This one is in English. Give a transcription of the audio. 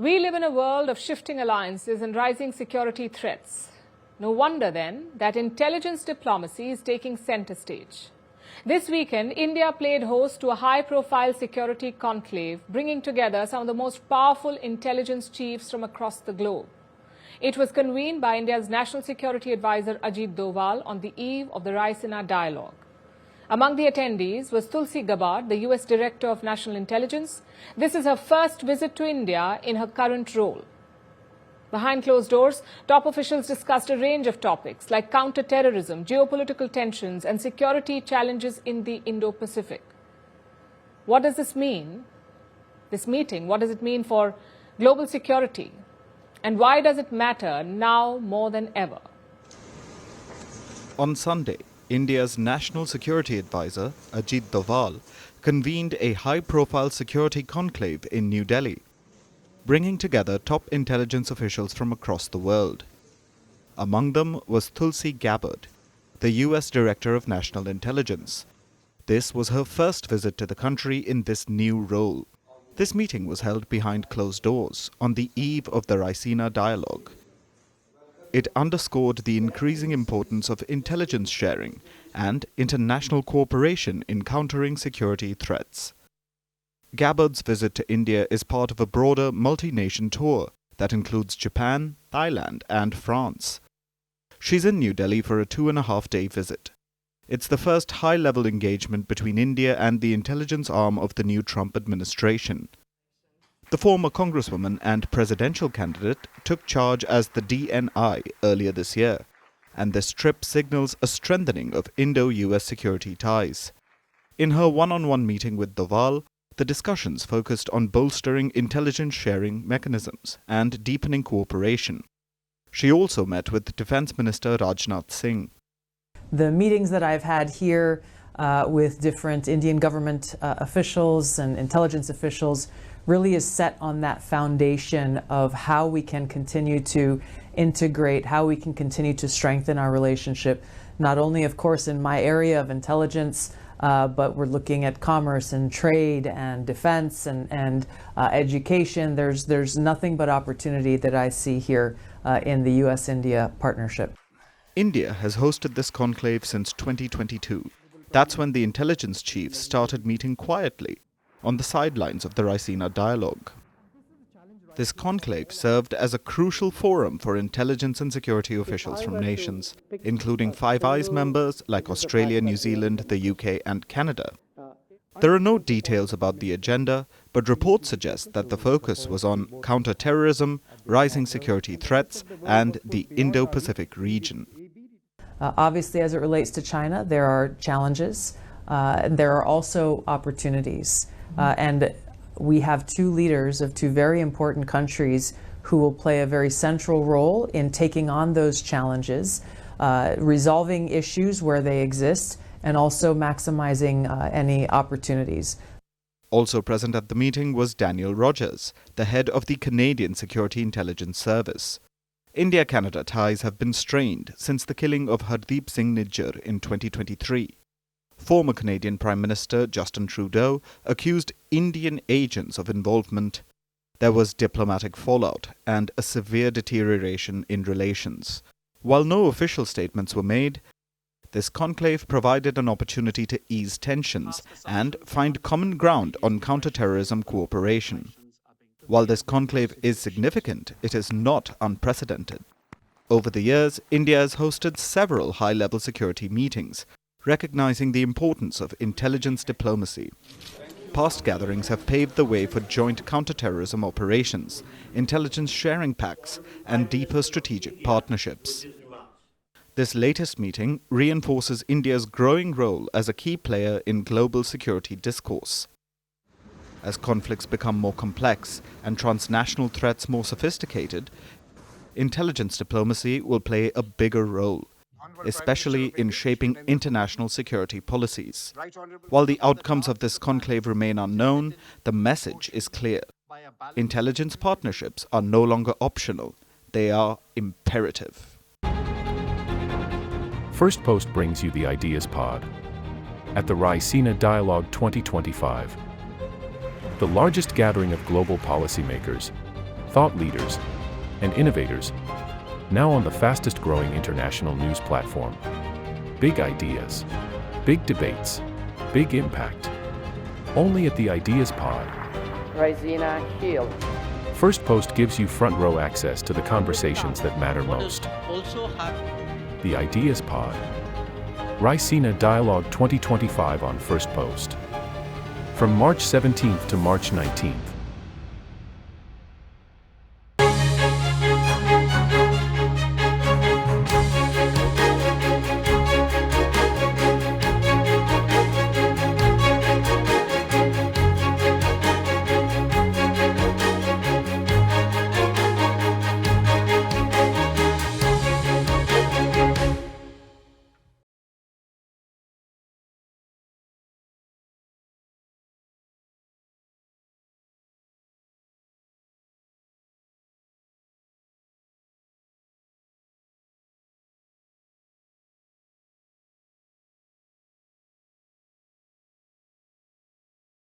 We live in a world of shifting alliances and rising security threats. No wonder, then, that intelligence diplomacy is taking center stage. This weekend, India played host to a high-profile security conclave, bringing together some of the most powerful intelligence chiefs from across the globe. It was convened by India's National Security Advisor Ajit Doval on the eve of the Raisina Dialogue. Among the attendees was Tulsi Gabbard, the US Director of National Intelligence. This is her first visit to India in her current role. Behind closed doors, top officials discussed a range of topics like counterterrorism, geopolitical tensions and security challenges in the Indo-Pacific. What does this mean? This meeting, what does it mean for global security? And why does it matter now more than ever? On Sunday, India's National Security Advisor, Ajit Doval, convened a high-profile security conclave in New Delhi, bringing together top intelligence officials from across the world. Among them was Tulsi Gabbard, the US Director of National Intelligence. This was her first visit to the country in this new role. This meeting was held behind closed doors on the eve of the Raisina Dialogue. It underscored the increasing importance of intelligence sharing and international cooperation in countering security threats. Gabbard's visit to India is part of a broader multi-nation tour that includes Japan, Thailand and France. She's in New Delhi for a 2.5-day visit. It's the first high-level engagement between India and the intelligence arm of the new Trump administration. The former congresswoman and presidential candidate took charge as the DNI earlier this year, and this trip signals a strengthening of Indo-US security ties. In her one-on-one meeting with Doval, the discussions focused on bolstering intelligence sharing mechanisms and deepening cooperation. She also met with Defense Minister Rajnath Singh. The meetings that I've had here with different Indian government officials and intelligence officials really is set on that foundation of how we can continue to integrate, how we can continue to strengthen our relationship, not only, of course, in my area of intelligence, but we're looking at commerce and trade and defense and education. There's nothing but opportunity that I see here in the US-India partnership. India has hosted this conclave since 2022. That's when the intelligence chiefs started meeting quietly on the sidelines of the Raisina Dialogue. This conclave served as a crucial forum for intelligence and security officials from nations, including Five Eyes members like Australia, New Zealand, the UK and Canada. There are no details about the agenda, but reports suggest that the focus was on counterterrorism, rising security threats and the Indo-Pacific region. Obviously, as it relates to China, there are challenges. There are also opportunities. And we have two leaders of two very important countries who will play a very central role in taking on those challenges, resolving issues where they exist, and also maximizing any opportunities. Also present at the meeting was Daniel Rogers, the head of the Canadian Security Intelligence Service. India-Canada ties have been strained since the killing of Hardeep Singh Nijjar in 2023. Former Canadian Prime Minister Justin Trudeau accused Indian agents of involvement. There was diplomatic fallout and a severe deterioration in relations. While no official statements were made, this conclave provided an opportunity to ease tensions and find common ground on counterterrorism cooperation. While this conclave is significant, it is not unprecedented. Over the years, India has hosted several high-level security meetings, recognizing the importance of intelligence diplomacy. Past gatherings have paved the way for joint counterterrorism operations, intelligence sharing pacts, and deeper strategic partnerships. This latest meeting reinforces India's growing role as a key player in global security discourse. As conflicts become more complex and transnational threats more sophisticated, intelligence diplomacy will play a bigger role, especially in shaping international security policies. While the outcomes of this conclave remain unknown, the message is clear. Intelligence partnerships are no longer optional, they are imperative. Firstpost brings you the Ideas Pod at the Raisina Dialogue 2025, the largest gathering of global policymakers, thought leaders, and innovators, now on the fastest growing international news platform. Big ideas, big debates, big impact. Only at the Ideas Pod. Raisina Dialogue. Firstpost gives you front row access to the conversations that matter most. The Ideas Pod. Raisina Dialogue 2025 on Firstpost. From March 17th to March 19th.